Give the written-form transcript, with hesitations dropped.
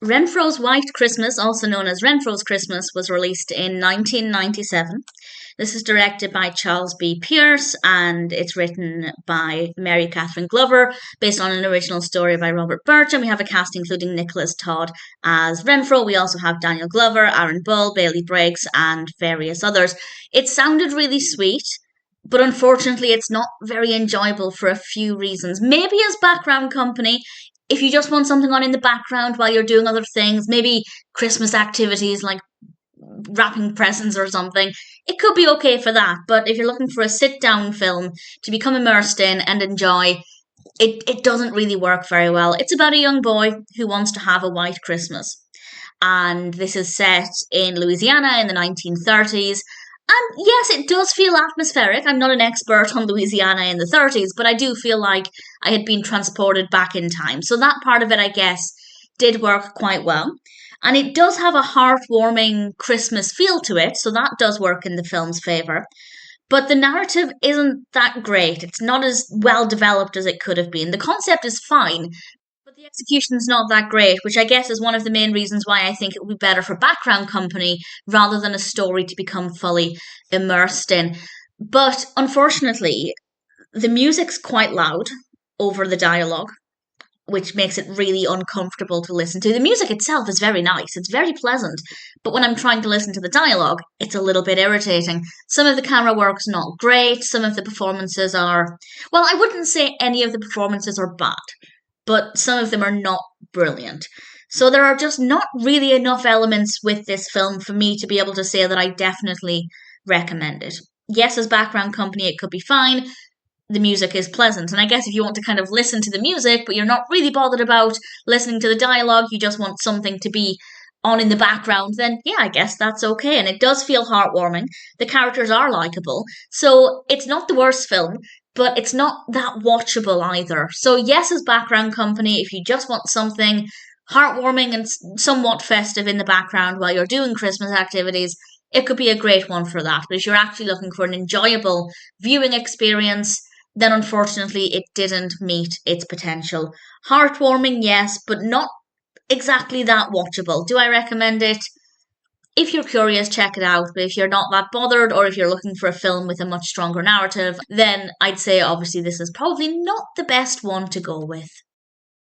Renfroe's White Christmas, also known as Renfroe's Christmas, was released in 1997. This is directed by Charles B. Pierce and it's written by Mary Catherine Glover, based on an original story by Robert Burch. And we have a cast including Nicholas Todd as Renfroe. We also have Daniel Glover, Aaron Bohl, Baily, Briggs, and various others. It sounded really sweet, but unfortunately it's not very enjoyable for a few reasons. Maybe as background company, if you just want something on in the background while you're doing other things, maybe Christmas activities like wrapping presents or something, it could be okay for that. But if you're looking for a sit-down film to become immersed in and enjoy, it doesn't really work very well. It's about a young boy who wants to have a white Christmas. And this is set in Louisiana in the 1930s. And yes, it does feel atmospheric. I'm not an expert on Louisiana in the 30s, but I do feel like I had been transported back in time. So that part of it, I guess, did work quite well. And it does have a heartwarming Christmas feel to it, so that does work in the film's favour. But the narrative isn't that great. It's not as well developed as it could have been. The concept is fine, but the execution's not that great, which I guess is one of the main reasons why I think it would be better for background company rather than a story to become fully immersed in. But unfortunately, the music's quite loud over the dialogue, which makes it really uncomfortable to listen to. The music itself is very nice. It's very pleasant. But when I'm trying to listen to the dialogue, it's a little bit irritating. Some of the camera work's not great. Some of the performances are... Well, I wouldn't say any of the performances are bad, but some of them are not brilliant. So there are just not really enough elements with this film for me to be able to say that I definitely recommend it. Yes, as background company, it could be fine. The music is pleasant. And I guess if you want to kind of listen to the music, but you're not really bothered about listening to the dialogue, you just want something to be on in the background, then yeah, I guess that's okay. And it does feel heartwarming. The characters are likable. So it's not the worst film, but it's not that watchable either. So yes, as background company, if you just want something heartwarming and somewhat festive in the background while you're doing Christmas activities, it could be a great one for that. But if you're actually looking for an enjoyable viewing experience, then unfortunately it didn't meet its potential. Heartwarming, yes, but not exactly that watchable. Do I recommend it? If you're curious, check it out. But if you're not that bothered, or if you're looking for a film with a much stronger narrative, then I'd say obviously this is probably not the best one to go with.